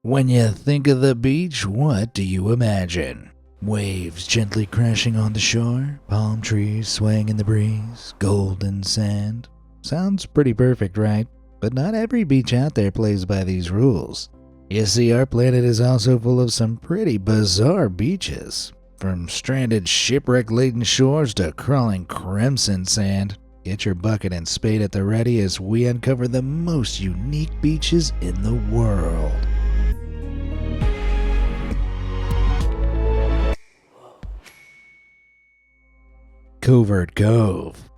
When you think of the beach, what do you imagine? Waves gently crashing on the shore, palm trees swaying in the breeze, golden sand. Sounds pretty perfect, right? But not every beach out there plays by these rules. You see, our planet is also full of some pretty bizarre beaches. From stranded shipwreck-laden shores to crawling crimson sand. Get your bucket and spade at the ready as we uncover the most unique beaches in the world. Covert Cove.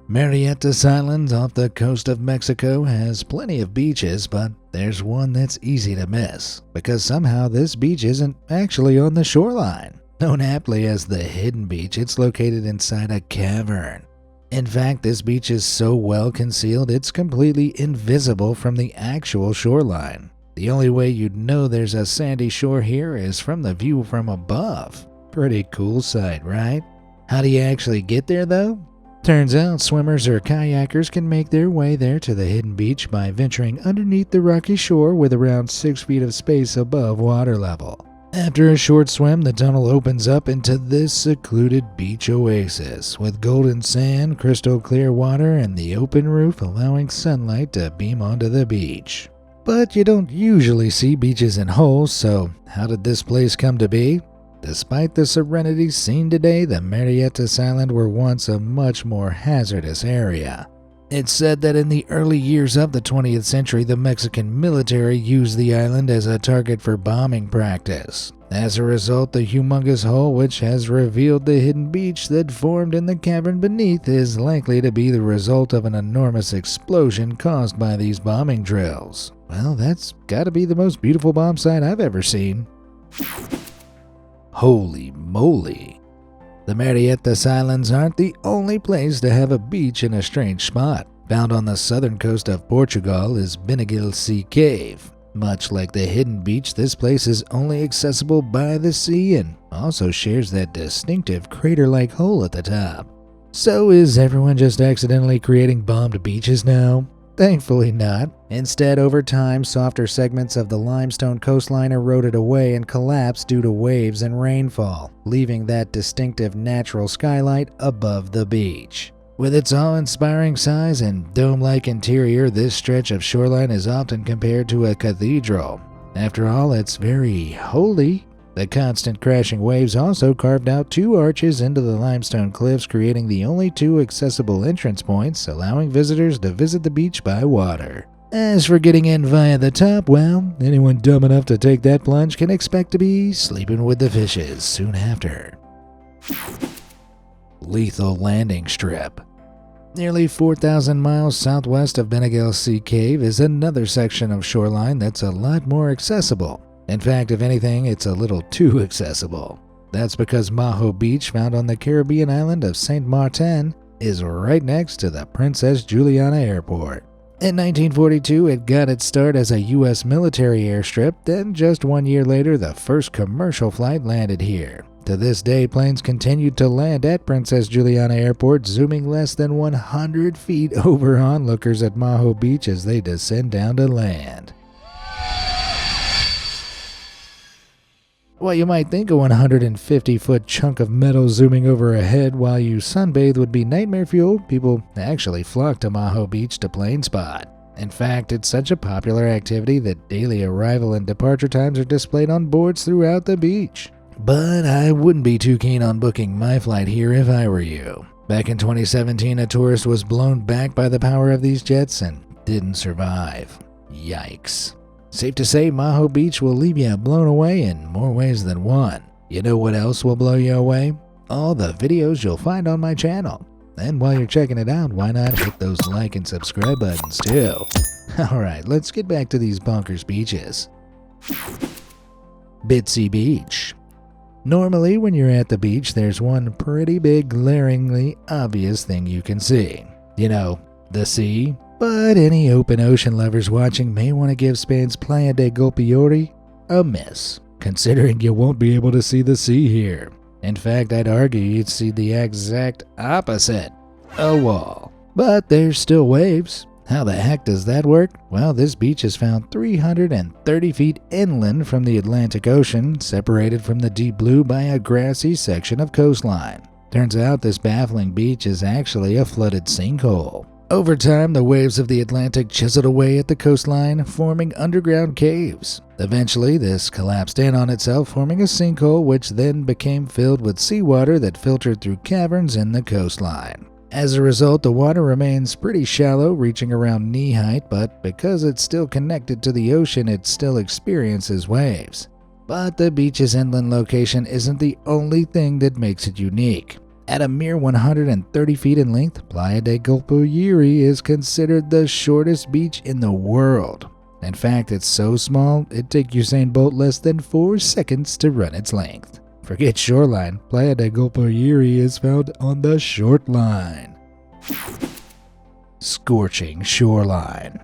Marietas Island off the coast of Mexico has plenty of beaches, but there's one that's easy to miss, because somehow this beach isn't actually on the shoreline. Known aptly as the Hidden Beach, it's located inside a cavern. In fact, this beach is so well concealed it's completely invisible from the actual shoreline. The only way you'd know there's a sandy shore here is from the view from above. Pretty cool sight, right? How do you actually get there though? Turns out swimmers or kayakers can make their way there to the hidden beach by venturing underneath the rocky shore with around 6 feet of space above water level. After a short swim, the tunnel opens up into this secluded beach oasis with golden sand, crystal clear water, and the open roof allowing sunlight to beam onto the beach. But you don't usually see beaches in holes, so how did this place come to be? Despite the serenity seen today, the Marietas Island were once a much more hazardous area. It's said that in the early years of the 20th century, the Mexican military used the island as a target for bombing practice. As a result, the humongous hole which has revealed the hidden beach that formed in the cavern beneath is likely to be the result of an enormous explosion caused by these bombing drills. Well, that's gotta be the most beautiful bomb site I've ever seen. Holy moly! The Marietas Islands aren't the only place to have a beach in a strange spot. Found on the southern coast of Portugal is Beniguel Sea Cave. Much like the Hidden Beach, this place is only accessible by the sea and also shares that distinctive crater-like hole at the top. So is everyone just accidentally creating bombed beaches now? Thankfully not. Instead, over time, softer segments of the limestone coastline eroded away and collapsed due to waves and rainfall, leaving that distinctive natural skylight above the beach. With its awe-inspiring size and dome-like interior, this stretch of shoreline is often compared to a cathedral. After all, it's very holy. The constant crashing waves also carved out 2 arches into the limestone cliffs, creating the only 2 accessible entrance points, allowing visitors to visit the beach by water. As for getting in via the top, well, anyone dumb enough to take that plunge can expect to be sleeping with the fishes soon after. Lethal Landing Strip. Nearly 4,000 miles southwest of Beniguel Sea Cave is another section of shoreline that's a lot more accessible. In fact, if anything, it's a little too accessible. That's because Maho Beach, found on the Caribbean island of Saint Martin, is right next to the Princess Juliana Airport. In 1942, it got its start as a U.S. military airstrip, then just 1 year later, the first commercial flight landed here. To this day, planes continued to land at Princess Juliana Airport, zooming less than 100 feet over onlookers at Maho Beach as they descend down to land. Well, you might think a 150-foot chunk of metal zooming over a head while you sunbathe would be nightmare fuel. People actually flock to Maho Beach to plane spot. In fact, it's such a popular activity that daily arrival and departure times are displayed on boards throughout the beach. But I wouldn't be too keen on booking my flight here if I were you. Back in 2017, a tourist was blown back by the power of these jets and didn't survive. Yikes. Safe to say, Maho Beach will leave you blown away in more ways than one. You know what else will blow you away? All the videos you'll find on my channel. And while you're checking it out, why not hit those like and subscribe buttons too? Alright, let's get back to these bonkers beaches. Bitsy Beach. Normally, when you're at the beach, there's one pretty big, glaringly obvious thing you can see. You know, the sea. But any open ocean lovers watching may want to give Spain's Playa de Golpiori a miss, considering you won't be able to see the sea here. In fact, I'd argue you'd see the exact opposite, a wall. But there's still waves. How the heck does that work? Well, this beach is found 330 feet inland from the Atlantic Ocean, separated from the deep blue by a grassy section of coastline. Turns out this baffling beach is actually a flooded sinkhole. Over time, the waves of the Atlantic chiseled away at the coastline, forming underground caves. Eventually, this collapsed in on itself, forming a sinkhole which then became filled with seawater that filtered through caverns in the coastline. As a result, the water remains pretty shallow, reaching around knee height, but because it's still connected to the ocean, it still experiences waves. But the beach's inland location isn't the only thing that makes it unique. At a mere 130 feet in length, Playa de Gulpuyiri is considered the shortest beach in the world. In fact, it's so small, it'd take Usain Bolt less than 4 seconds to run its length. Forget shoreline, Playa de Gulpuyiri is found on the short line. Scorching shoreline.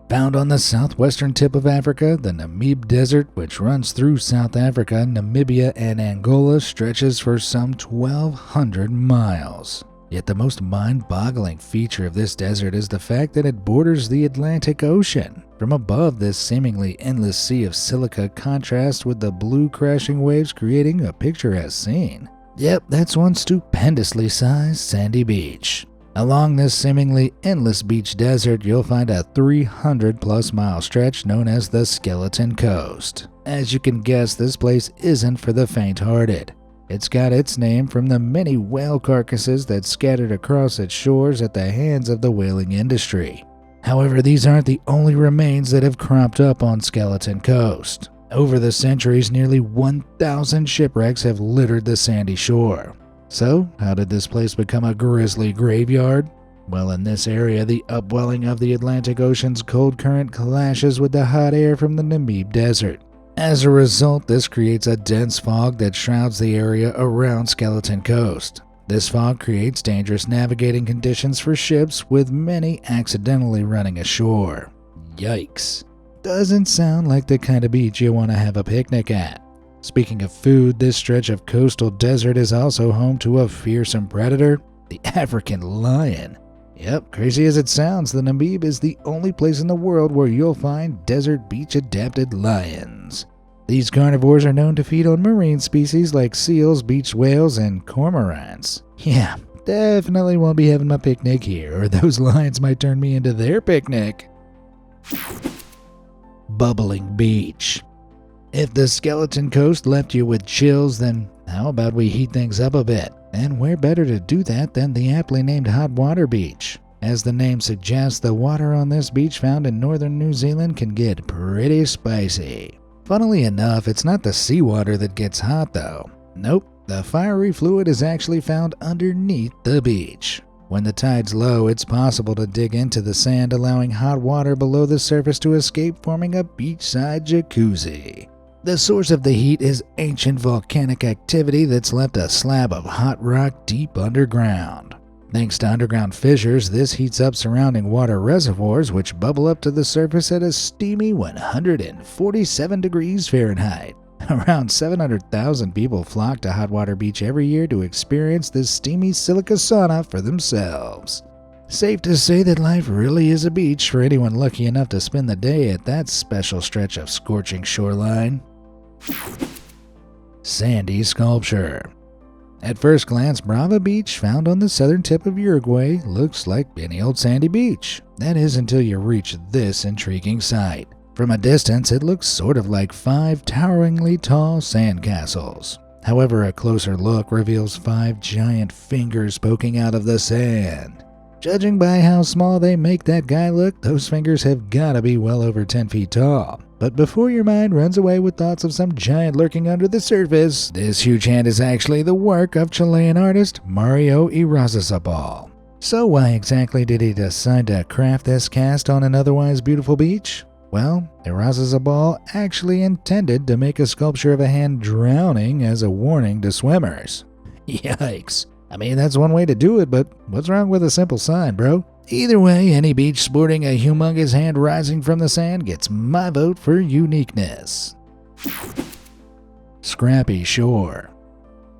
Found on the southwestern tip of Africa, the Namib Desert, which runs through South Africa, Namibia, and Angola, stretches for some 1,200 miles. Yet the most mind-boggling feature of this desert is the fact that it borders the Atlantic Ocean. From above, this seemingly endless sea of silica contrasts with the blue crashing waves, creating a picturesque scene. Yep, that's one stupendously sized sandy beach. Along this seemingly endless beach desert, you'll find a 300-plus mile stretch known as the Skeleton Coast. As you can guess, this place isn't for the faint-hearted. It's got its name from the many whale carcasses that scattered across its shores at the hands of the whaling industry. However, these aren't the only remains that have cropped up on Skeleton Coast. Over the centuries, nearly 1,000 shipwrecks have littered the sandy shore. So, how did this place become a grisly graveyard? Well, in this area, the upwelling of the Atlantic Ocean's cold current clashes with the hot air from the Namib Desert. As a result, this creates a dense fog that shrouds the area around Skeleton Coast. This fog creates dangerous navigating conditions for ships, with many accidentally running ashore. Yikes. Doesn't sound like the kind of beach you want to have a picnic at. Speaking of food, this stretch of coastal desert is also home to a fearsome predator, the African lion. Yep, crazy as it sounds, the Namib is the only place in the world where you'll find desert beach-adapted lions. These carnivores are known to feed on marine species like seals, beach whales, and cormorants. Yeah, definitely won't be having my picnic here, or those lions might turn me into their picnic. Bubbling beach. If the Skeleton Coast left you with chills, then how about we heat things up a bit? And where better to do that than the aptly named Hot Water Beach? As the name suggests, the water on this beach found in northern New Zealand can get pretty spicy. Funnily enough, it's not the seawater that gets hot though. Nope, the fiery fluid is actually found underneath the beach. When the tide's low, it's possible to dig into the sand, allowing hot water below the surface to escape, forming a beachside jacuzzi. The source of the heat is ancient volcanic activity that's left a slab of hot rock deep underground. Thanks to underground fissures, this heats up surrounding water reservoirs, which bubble up to the surface at a steamy 147 degrees Fahrenheit. Around 700,000 people flock to Hot Water Beach every year to experience this steamy silica sauna for themselves. Safe to say that life really is a beach for anyone lucky enough to spend the day at that special stretch of scorching shoreline. Sandy sculpture. At first glance, Brava Beach, found on the southern tip of Uruguay, looks like any old sandy beach. That is until you reach this intriguing sight. From a distance, it looks sort of like 5 toweringly tall sandcastles. However, a closer look reveals 5 giant fingers poking out of the sand. Judging by how small they make that guy look, those fingers have gotta be well over 10 feet tall. But before your mind runs away with thoughts of some giant lurking under the surface, this huge hand is actually the work of Chilean artist Mario Irrazabal. So why exactly did he decide to craft this cast on an otherwise beautiful beach? Well, Irrazabal actually intended to make a sculpture of a hand drowning as a warning to swimmers. Yikes. I mean, that's one way to do it, but what's wrong with a simple sign, bro? Either way, any beach sporting a humongous hand rising from the sand gets my vote for uniqueness. Scrappy shore.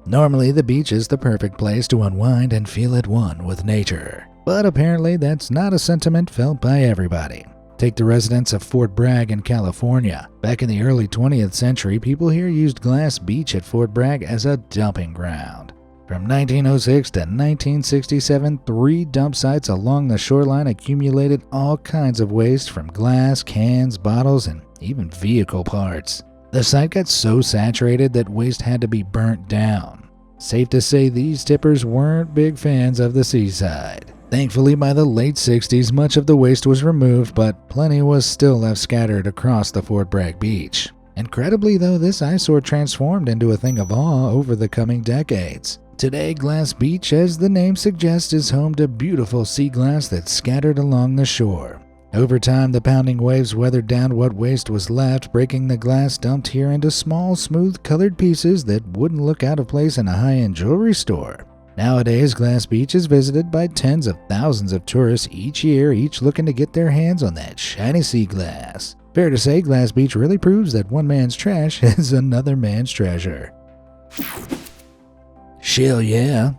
Normally, the beach is the perfect place to unwind and feel at one with nature. But apparently that's not a sentiment felt by everybody. Take the residents of Fort Bragg in California. Back in the early 20th century, people here used Glass Beach at Fort Bragg as a dumping ground. From 1906 to 1967, 3 dump sites along the shoreline accumulated all kinds of waste from glass, cans, bottles, and even vehicle parts. The site got so saturated that waste had to be burnt down. Safe to say these tippers weren't big fans of the seaside. Thankfully, by the late 60s, much of the waste was removed, but plenty was still left scattered across the Fort Bragg beach. Incredibly, though, this eyesore transformed into a thing of awe over the coming decades. Today, Glass Beach, as the name suggests, is home to beautiful sea glass that's scattered along the shore. Over time, the pounding waves weathered down what waste was left, breaking the glass dumped here into small, smooth-colored pieces that wouldn't look out of place in a high-end jewelry store. Nowadays, Glass Beach is visited by tens of thousands of tourists each year, each looking to get their hands on that shiny sea glass. Fair to say, Glass Beach really proves that one man's trash is another man's treasure. Shell yeah.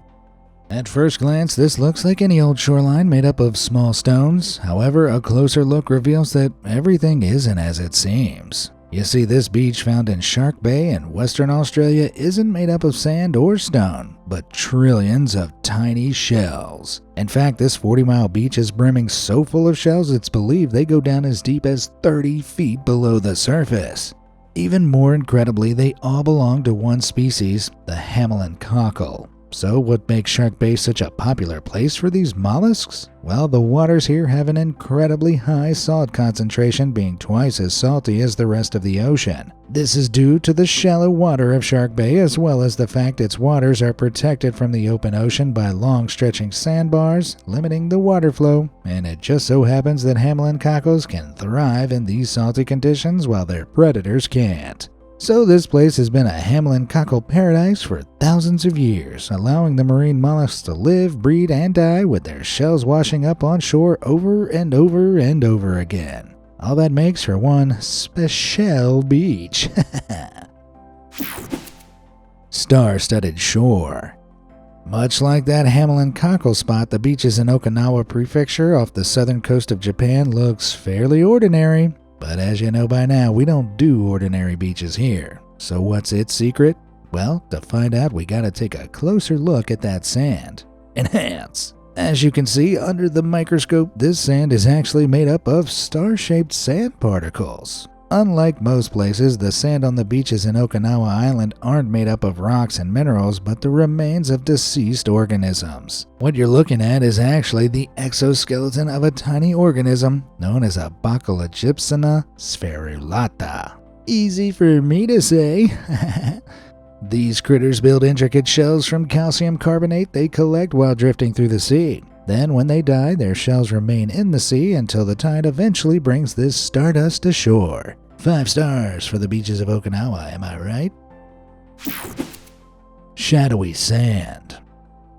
At first glance, this looks like any old shoreline made up of small stones. However, a closer look reveals that everything isn't as it seems. You see, this beach found in Shark Bay in Western Australia isn't made up of sand or stone, but trillions of tiny shells. In fact, this 40-mile beach is brimming so full of shells it's believed they go down as deep as 30 feet below the surface. Even more incredibly, they all belong to one species, the Hamelin cockle. So what makes Shark Bay such a popular place for these mollusks? Well, the waters here have an incredibly high salt concentration, being twice as salty as the rest of the ocean. This is due to the shallow water of Shark Bay, as well as the fact its waters are protected from the open ocean by long stretching sandbars, limiting the water flow, and it just so happens that Hamelin cockles can thrive in these salty conditions while their predators can't. So this place has been a Hamelin cockle paradise for thousands of years, allowing the marine mollusks to live, breed, and die with their shells washing up on shore over and over and over again. All that makes for one special beach. Star-studded shore. Much like that Hamelin cockle spot, the beaches in Okinawa Prefecture off the southern coast of Japan looks fairly ordinary. But as you know by now, we don't do ordinary beaches here. So what's its secret? Well, to find out, we gotta take a closer look at that sand. Enhance! As you can see under the microscope, this sand is actually made up of star-shaped sand particles. Unlike most places, the sand on the beaches in Okinawa Island aren't made up of rocks and minerals, but the remains of deceased organisms. What you're looking at is actually the exoskeleton of a tiny organism known as a Baculogipsina spherulata. Easy for me to say. These critters build intricate shells from calcium carbonate they collect while drifting through the sea. Then when they die, their shells remain in the sea until the tide eventually brings this stardust ashore. 5 stars for the beaches of Okinawa, am I right? Shadowy sand.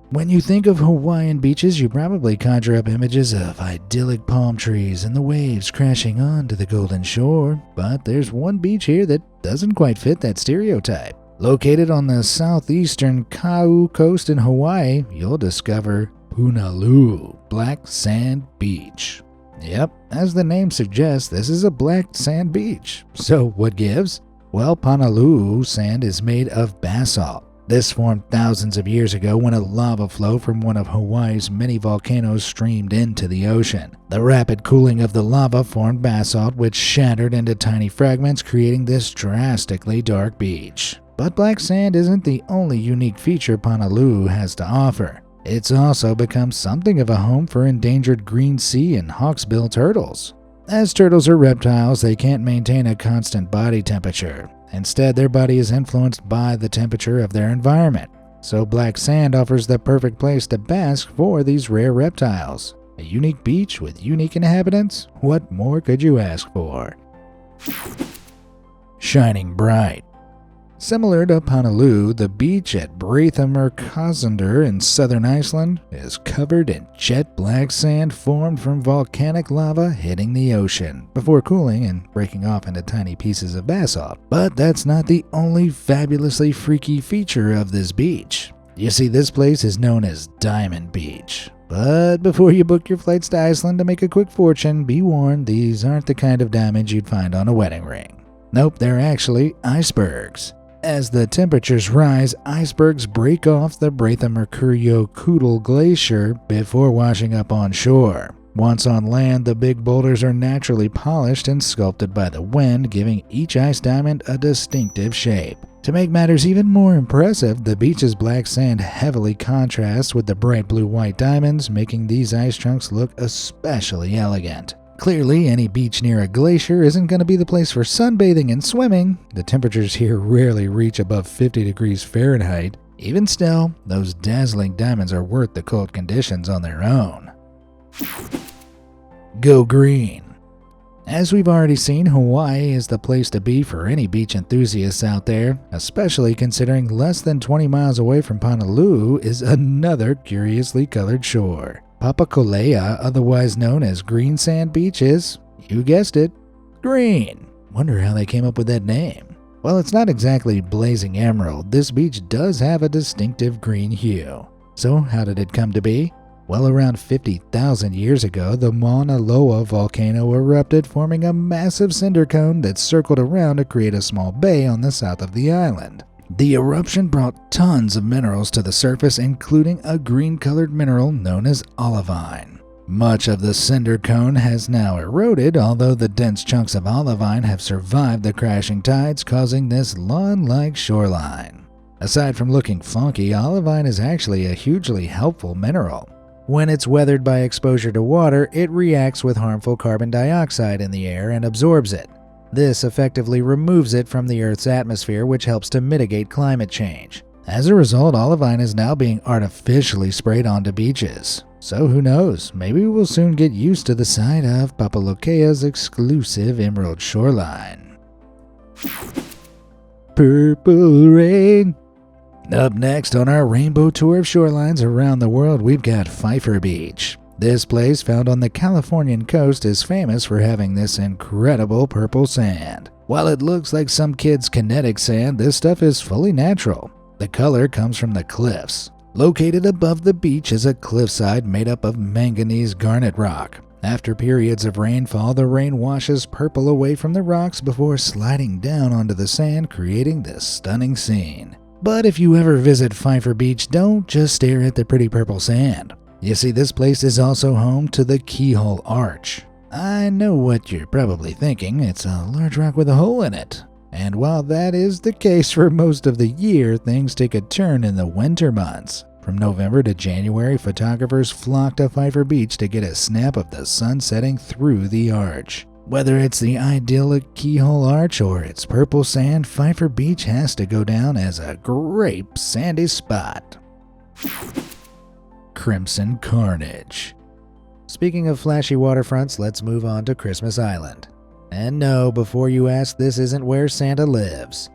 When you think of Hawaiian beaches, you probably conjure up images of idyllic palm trees and the waves crashing onto the golden shore. But there's one beach here that doesn't quite fit that stereotype. Located on the southeastern Kau coast in Hawaii, you'll discover Punaluu Black Sand Beach. Yep, as the name suggests, this is a black sand beach. So what gives? Well, Punaluu sand is made of basalt. This formed thousands of years ago when a lava flow from one of Hawaii's many volcanoes streamed into the ocean. The rapid cooling of the lava formed basalt, which shattered into tiny fragments, creating this drastically dark beach. But black sand isn't the only unique feature Punaluu has to offer. It's also become something of a home for endangered green sea and hawksbill turtles. As turtles are reptiles, they can't maintain a constant body temperature. Instead, their body is influenced by the temperature of their environment. So black sand offers the perfect place to bask for these rare reptiles. A unique beach with unique inhabitants? What more could you ask for? Shining bright. Similar to Punaluu, the beach at Breiðamerkurssundur in southern Iceland is covered in jet black sand formed from volcanic lava hitting the ocean before cooling and breaking off into tiny pieces of basalt. But that's not the only fabulously freaky feature of this beach. You see, this place is known as Diamond Beach. But before you book your flights to Iceland to make a quick fortune, be warned, these aren't the kind of diamonds you'd find on a wedding ring. Nope, they're actually icebergs. As the temperatures rise, icebergs break off the Breitha-Mercurio-Kudel Glacier before washing up on shore. Once on land, the big boulders are naturally polished and sculpted by the wind, giving each ice diamond a distinctive shape. To make matters even more impressive, the beach's black sand heavily contrasts with the bright blue-white diamonds, making these ice chunks look especially elegant. Clearly, any beach near a glacier isn't going to be the place for sunbathing and swimming. The temperatures here rarely reach above 50 degrees Fahrenheit. Even still, those dazzling diamonds are worth the cold conditions on their own. Go green. As we've already seen, Hawaii is the place to be for any beach enthusiasts out there, especially considering less than 20 miles away from Honolulu is another curiously colored shore. Papakolea, otherwise known as Green Sand Beach, is, you guessed it, green. Wonder how they came up with that name. Well, it's not exactly blazing emerald. This beach does have a distinctive green hue. So how did it come to be? Well, around 50,000 years ago, the Mauna Loa volcano erupted, forming a massive cinder cone that circled around to create a small bay on the south of the island. The eruption brought tons of minerals to the surface, including a green-colored mineral known as olivine. Much of the cinder cone has now eroded, although the dense chunks of olivine have survived the crashing tides, causing this lawn-like shoreline. Aside from looking funky, olivine is actually a hugely helpful mineral. When it's weathered by exposure to water, it reacts with harmful carbon dioxide in the air and absorbs it. This effectively removes it from the Earth's atmosphere, which helps to mitigate climate change. As a result, olivine is now being artificially sprayed onto beaches. So who knows, maybe we'll soon get used to the sight of Papalokea's exclusive emerald shoreline. Purple rain. Up next on our rainbow tour of shorelines around the world, we've got Pfeiffer Beach. This place, found on the Californian coast, is famous for having this incredible purple sand. While it looks like some kid's kinetic sand, this stuff is fully natural. The color comes from the cliffs. Located above the beach is a cliffside made up of manganese garnet rock. After periods of rainfall, the rain washes purple away from the rocks before sliding down onto the sand, creating this stunning scene. But if you ever visit Pfeiffer Beach, don't just stare at the pretty purple sand. You see, this place is also home to the Keyhole Arch. I know what you're probably thinking, it's a large rock with a hole in it. And while that is the case for most of the year, things take a turn in the winter months. From November to January, photographers flock to Pfeiffer Beach to get a snap of the sun setting through the arch. Whether it's the idyllic Keyhole Arch or its purple sand, Pfeiffer Beach has to go down as a great sandy spot. Crimson Carnage. Speaking of flashy waterfronts, let's move on to Christmas Island. And no, before you ask, this isn't where Santa lives.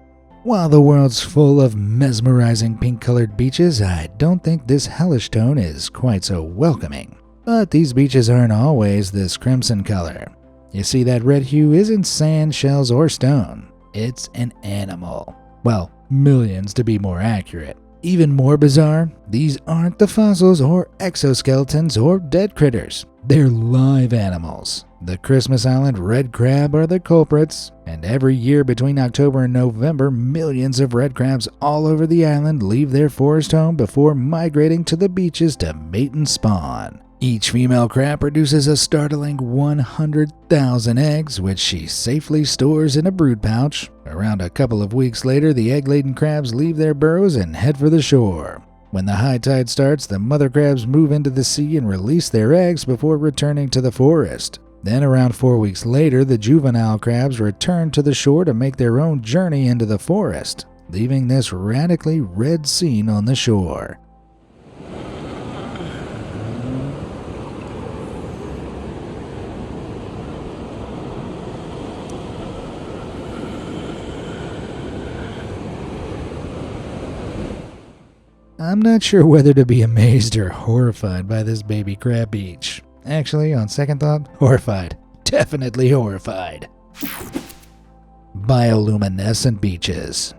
While the world's full of mesmerizing pink-colored beaches, I don't think this hellish tone is quite so welcoming. But these beaches aren't always this crimson color. You see, that red hue isn't sand, shells, or stone. It's an animal. Well, millions to be more accurate. Even more bizarre, these aren't the fossils or exoskeletons or dead critters. They're live animals. The Christmas Island red crab are the culprits, and every year between October and November, millions of red crabs all over the island leave their forest home before migrating to the beaches to mate and spawn. Each female crab produces a startling 100,000 eggs, which she safely stores in a brood pouch. Around a couple of weeks later, the egg-laden crabs leave their burrows and head for the shore. When the high tide starts, the mother crabs move into the sea and release their eggs before returning to the forest. Then around 4 weeks later, the juvenile crabs return to the shore to make their own journey into the forest, leaving this radically red scene on the shore. I'm not sure whether to be amazed or horrified by this baby crab beach. Actually, on second thought, horrified. Definitely horrified. Bioluminescent beaches.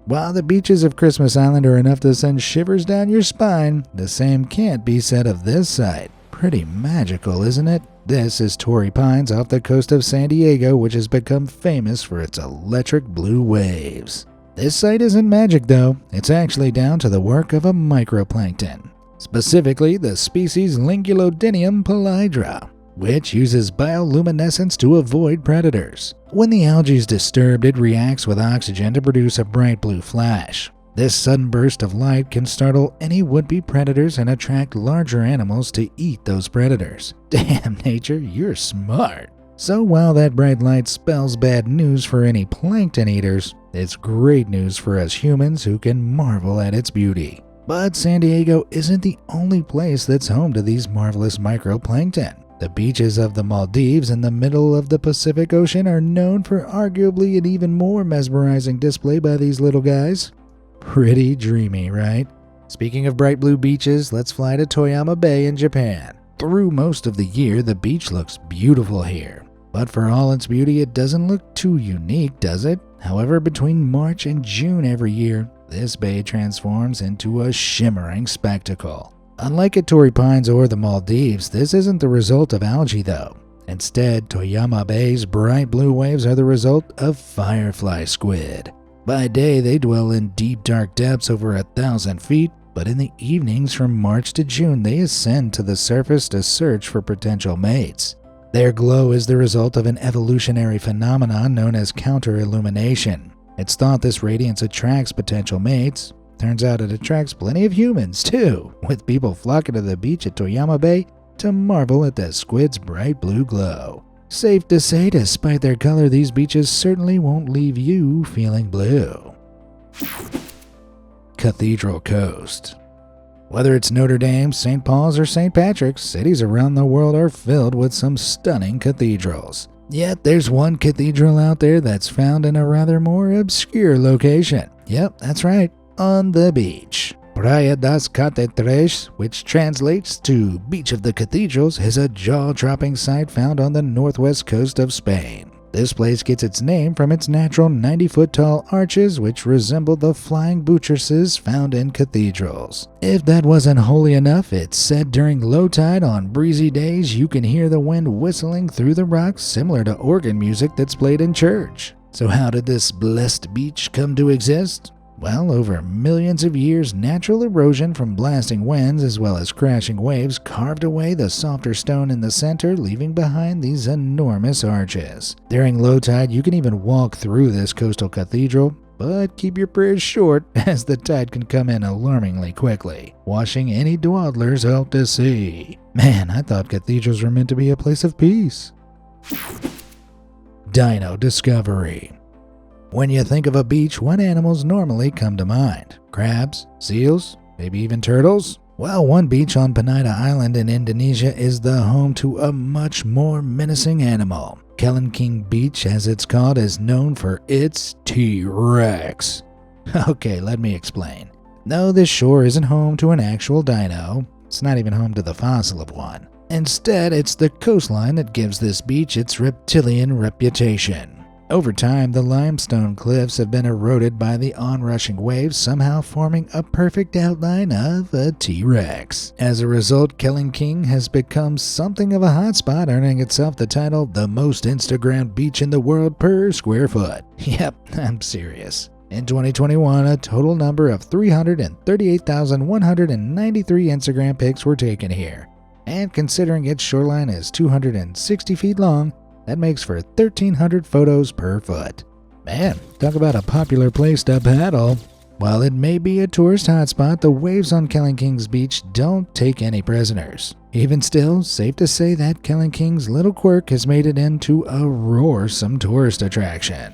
While the beaches of Christmas Island are enough to send shivers down your spine, the same can't be said of this site. Pretty magical, isn't it? This is Torrey Pines off the coast of San Diego, which has become famous for its electric blue waves. This site isn't magic though, it's actually down to the work of a microplankton. Specifically the species Lingulodinium polyhedra, which uses bioluminescence to avoid predators. When the algae is disturbed, it reacts with oxygen to produce a bright blue flash. This sudden burst of light can startle any would-be predators and attract larger animals to eat those predators. Damn, nature, you're smart. So while that bright light spells bad news for any plankton eaters, it's great news for us humans who can marvel at its beauty. But San Diego isn't the only place that's home to these marvelous microplankton. The beaches of the Maldives in the middle of the Pacific Ocean are known for arguably an even more mesmerizing display by these little guys. Pretty dreamy, right? Speaking of bright blue beaches, let's fly to Toyama Bay in Japan. Through most of the year, the beach looks beautiful here. But for all its beauty, it doesn't look too unique, does it? However, between March and June every year, this bay transforms into a shimmering spectacle. Unlike at Torrey Pines or the Maldives, this isn't the result of algae though. Instead, Toyama Bay's bright blue waves are the result of firefly squid. By day, they dwell in deep dark depths over 1,000 feet, but in the evenings from March to June, they ascend to the surface to search for potential mates. Their glow is the result of an evolutionary phenomenon known as counter-illumination. It's thought this radiance attracts potential mates. Turns out it attracts plenty of humans too, with people flocking to the beach at Toyama Bay to marvel at the squid's bright blue glow. Safe to say, despite their color, these beaches certainly won't leave you feeling blue. Cathedral Coast. Whether it's Notre Dame, St. Paul's, or St. Patrick's, cities around the world are filled with some stunning cathedrals. Yet there's one cathedral out there that's found in a rather more obscure location. Yep, that's right, on the beach. Praia das Catedrales, which translates to Beach of the Cathedrals, is a jaw-dropping site found on the northwest coast of Spain. This place gets its name from its natural 90-foot-tall arches, which resemble the flying buttresses found in cathedrals. If that wasn't holy enough, it's said during low tide on breezy days you can hear the wind whistling through the rocks, similar to organ music that's played in church. So how did this blessed beach come to exist? Well, over millions of years, natural erosion from blasting winds as well as crashing waves carved away the softer stone in the center, leaving behind these enormous arches. During low tide, you can even walk through this coastal cathedral, but keep your prayers short as the tide can come in alarmingly quickly, washing any dawdlers out to sea. Man, I thought cathedrals were meant to be a place of peace. Dino Discovery. When you think of a beach, what animals normally come to mind? Crabs? Seals? Maybe even turtles? Well, one beach on Penida Island in Indonesia is the home to a much more menacing animal. Kelingking Beach, as it's called, is known for its T-Rex. Okay, let me explain. No, this shore isn't home to an actual dino. It's not even home to the fossil of one. Instead, it's the coastline that gives this beach its reptilian reputation. Over time, the limestone cliffs have been eroded by the onrushing waves, somehow forming a perfect outline of a T-Rex. As a result, Kelingking has become something of a hotspot, earning itself the title the most Instagrammed beach in the world per square foot. Yep, I'm serious. In 2021, a total number of 338,193 Instagram pics were taken here. And considering its shoreline is 260 feet long, that makes for 1,300 photos per foot. Man, talk about a popular place to paddle. While it may be a tourist hotspot, the waves on Kelingking's beach don't take any prisoners. Even still, safe to say that Kelingking's little quirk has made it into a roarsome tourist attraction.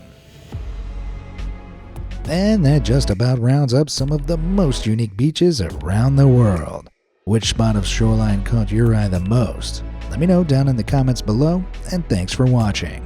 And that just about rounds up some of the most unique beaches around the world. Which spot of shoreline caught your eye the most? Let me know down in the comments below, and thanks for watching.